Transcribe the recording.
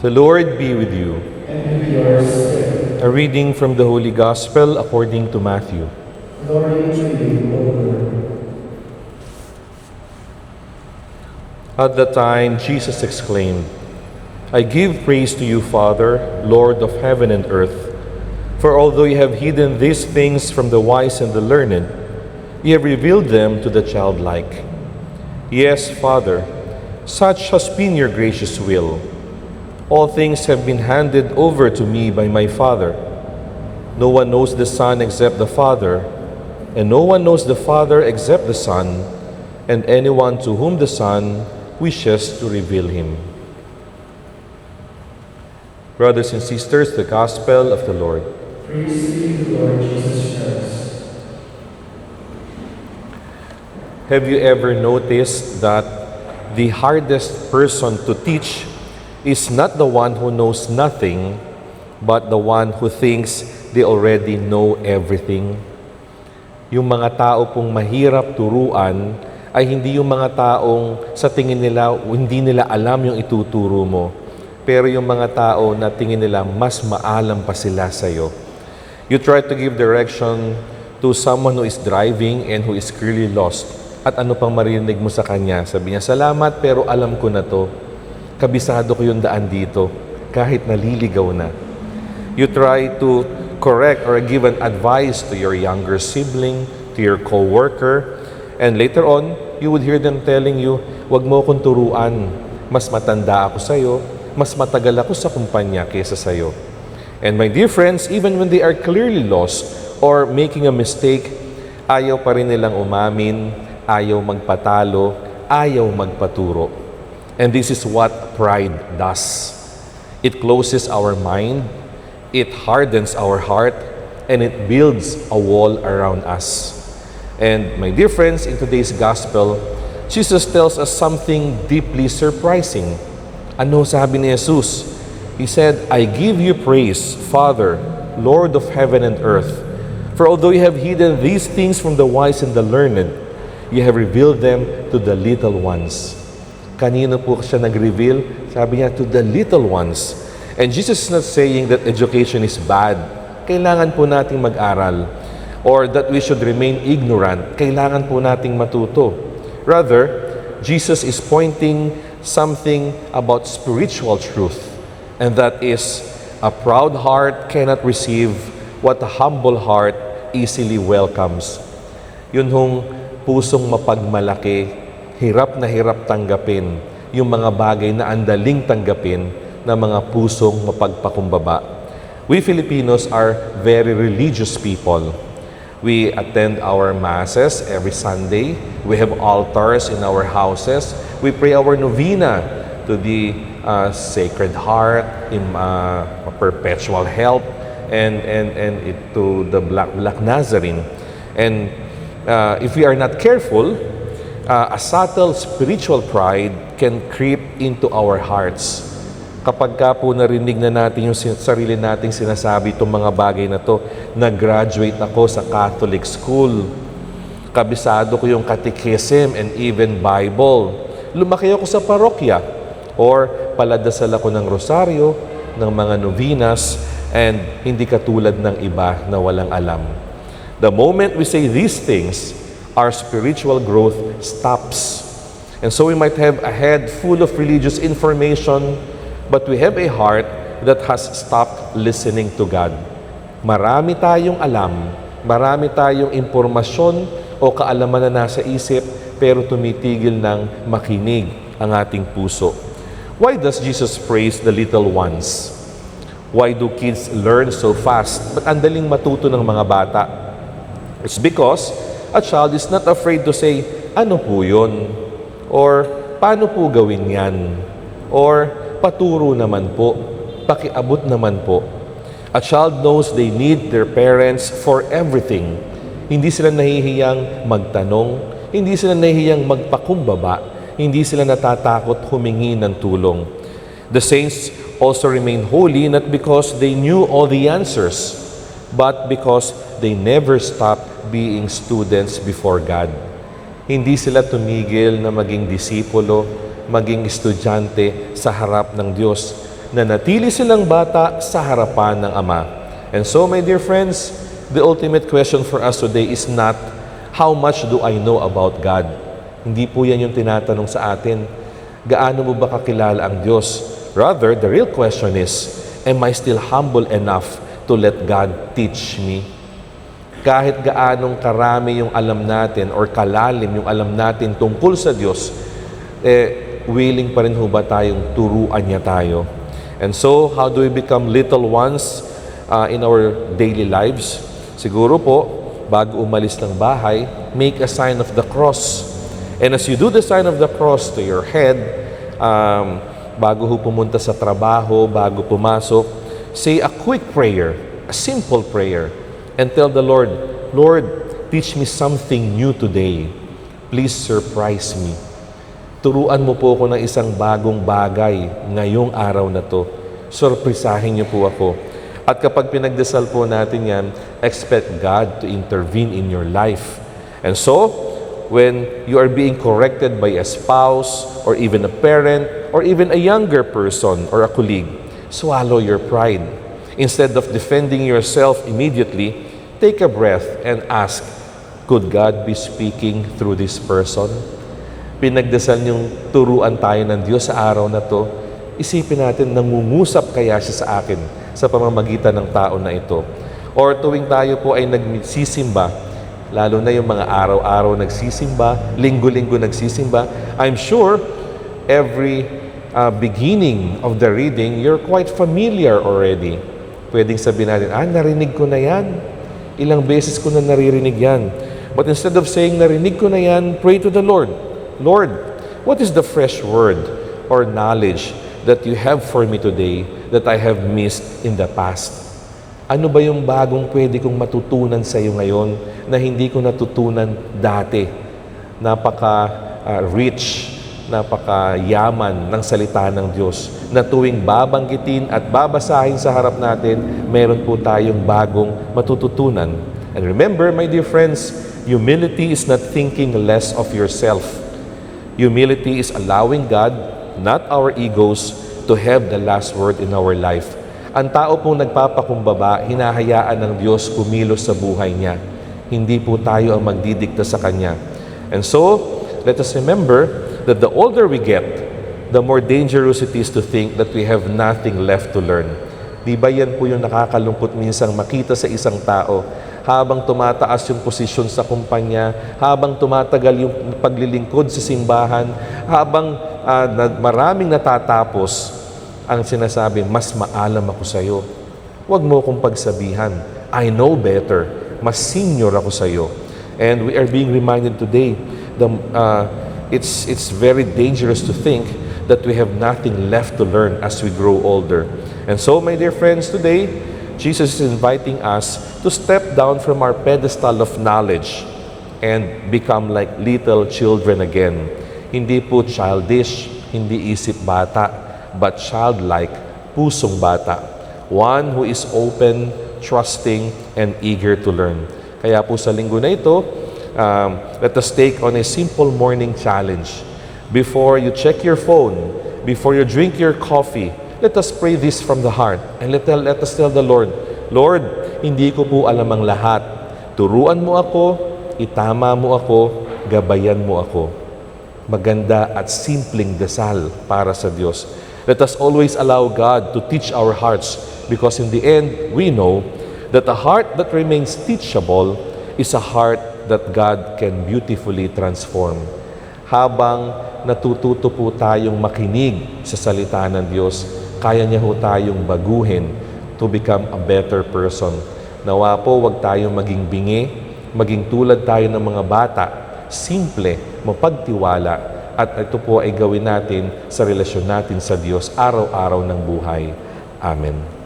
The Lord be with you. And with your spirit. A reading from the Holy Gospel according to Matthew. Glory to you, O Lord. At that time, Jesus exclaimed, I give praise to you, Father, Lord of heaven and earth, for although you have hidden these things from the wise and the learned, you have revealed them to the childlike. Yes, Father, such has been your gracious will. All things have been handed over to me by my Father. No one knows the Son except the Father, and no one knows the Father except the Son, and anyone to whom the Son wishes to reveal him. Brothers and sisters, the Gospel of the Lord. Praise to you, Lord Jesus Christ. Have you ever noticed that the hardest person to teach is not the one who knows nothing, but the one who thinks they already know everything? Yung mga tao pong mahirap turuan ay hindi yung mga taong sa tingin nila hindi nila alam yung ituturo mo, pero yung mga tao na tingin nila mas maalam pa sila sa iyo. You try to give direction to someone who is driving and who is clearly lost. At ano pang marinig mo sa kanya? Sabi niya, salamat pero alam ko na to. Kabisado ko yung daan dito, kahit naliligaw na. You try to correct or give an advice to your younger sibling, to your co-worker, and later on, you would hear them telling you, wag mo akong turuan. Mas matanda ako sa'yo, mas matagal ako sa kumpanya kaysa sa'yo. And my dear friends, even when they are clearly lost or making a mistake, ayaw pa rin nilang umamin, ayaw magpatalo, ayaw magpaturo. And this is what pride does. It closes our mind, it hardens our heart, and it builds a wall around us. And my dear friends, in today's Gospel, Jesus tells us something deeply surprising. Ano sabi ni Jesus? He said, I give you praise, Father, Lord of heaven and earth, for although you have hidden these things from the wise and the learned, you have revealed them to the little ones. Kanino po siya nag-reveal? Sabi niya, to the little ones. And Jesus is not saying that education is bad. Kailangan po nating mag-aral. Or that we should remain ignorant. Kailangan po nating matuto. Rather, Jesus is pointing something about spiritual truth. And that is, a proud heart cannot receive what a humble heart easily welcomes. Yun hong pusong mapagmalaki, hirap na hirap tanggapin yung mga bagay na andaling tanggapin ng mga pusong mapagpakumbaba. We Filipinos are very religious people. We attend our masses every Sunday. We have altars in our houses. We pray our novena to the Sacred Heart, in perpetual help, and to the Black Nazarene. And if we are not careful, a subtle spiritual pride can creep into our hearts. Kapag ka po narinig na natin yung sarili nating sinasabi itong mga bagay na to, nag-graduate ako sa Catholic school, kabisado ko yung catechism and even Bible, lumaki ako sa parokya, or paladasal ako ng rosaryo, ng mga novenas, and hindi katulad ng iba na walang alam. The moment we say these things, our spiritual growth stops. And so we might have a head full of religious information, but we have a heart that has stopped listening to God. Marami tayong alam, marami tayong impormasyon o kaalaman na nasa isip, pero tumitigil ng makinig ang ating puso. Why does Jesus praise the little ones? Why do kids learn so fast? Ba't ang daling matuto ng mga bata? It's because a child is not afraid to say, ano po yun? Or, paano po gawin yan? Or, paturo naman po, pakiabot naman po. A child knows they need their parents for everything. Hindi sila nahihiyang magtanong, hindi sila nahihiyang magpakumbaba, hindi sila natatakot humingi ng tulong. The saints also remain holy not because they knew all the answers, but because they never stopped being students before God. Hindi sila tumigil na maging disipulo, maging estudyante sa harap ng Diyos. na natili silang bata sa harapan ng Ama. And so, my dear friends, the ultimate question for us today is not, how much do I know about God? Hindi po yan yung tinatanong sa atin. Gaano mo ba kakilala ang Diyos? Rather, the real question is, am I still humble enough to let God teach me? Kahit gaanong karami yung alam natin or kalalim yung alam natin tungkol sa Diyos, willing pa rin ho ba tayong turuan niya tayo? And so, how do we become little ones in our daily lives? Siguro po, bago umalis ng bahay, make a sign of the cross. And as you do the sign of the cross to your head, bago ho pumunta sa trabaho, bago pumasok, say a quick prayer, a simple prayer, and tell the Lord, Lord, teach me something new today. Please surprise me. Turuan mo po ako ng isang bagong bagay ngayong araw na to. Surprisahin niyo po ako. At kapag pinagdasal po natin yan, expect God to intervene in your life. And so, when you are being corrected by a spouse, or even a parent, or even a younger person or a colleague, swallow your pride. Instead of defending yourself immediately, take a breath and ask, could God be speaking through this person? Pinagdasal niyong turuan tayo ng Diyos sa araw na to, isipin natin, nangungusap kaya siya sa akin sa pamamagitan ng tao na ito. Or tuwing tayo po ay nagsisimba, lalo na yung mga araw-araw nagsisimba, linggo-linggo nagsisimba, I'm sure every beginning of the reading, you're quite familiar already. Pwedeng sabihin natin, narinig ko na yan. Ilang beses ko na naririnig yan. But instead of saying, narinig ko na yan, pray to the Lord. Lord, what is the fresh word or knowledge that you have for me today that I have missed in the past? Ano ba yung bagong pwede kong matutunan sa iyo ngayon na hindi ko natutunan dati? Napaka-rich, napaka-yaman ng salita ng Diyos na tuwing babanggitin at babasahin sa harap natin, meron po tayong bagong matututunan. And remember, my dear friends, humility is not thinking less of yourself. Humility is allowing God, not our egos, to have the last word in our life. Ang tao pong nagpapakumbaba, hinahayaan ng Diyos kumilos sa buhay niya. Hindi po tayo ang magdidikta sa Kanya. And so, let us remember that the older we get, the more dangerous it is to think that we have nothing left to learn. Di ba yan po yung nakakalungkot minsang makita sa isang tao habang tumataas yung posisyon sa kumpanya, habang tumatagal yung paglilingkod sa simbahan, habang maraming natatapos, ang sinasabi, mas maalam ako sa iyo. Huwag mo akong pagsabihan. I know better. Mas senior ako sa iyo. And we are being reminded today, it's very dangerous to think that we have nothing left to learn as we grow older. And so, my dear friends, today, Jesus is inviting us to step down from our pedestal of knowledge and become like little children again. Hindi po childish, hindi isip bata, but childlike, pusong bata. One who is open, trusting, and eager to learn. Kaya po sa linggo na ito, let us take on a simple morning challenge. Before you check your phone, before you drink your coffee, let us pray this from the heart. And let us tell the Lord, Lord, hindi ko po alam ang lahat. Turuan mo ako, itama mo ako, gabayan mo ako. Maganda at simpleng dasal para sa Diyos. Let us always allow God to teach our hearts, because in the end, we know that a heart that remains teachable is a heart that God can beautifully transform. Habang natututo po tayong makinig sa salita ng Diyos, kaya niya ho tayong baguhin to become a better person. Nawa po, wag tayong maging bingi, maging tulad tayo ng mga bata, simple, mapagtiwala, at ito po ay gawin natin sa relasyon natin sa Diyos araw-araw ng buhay. Amen.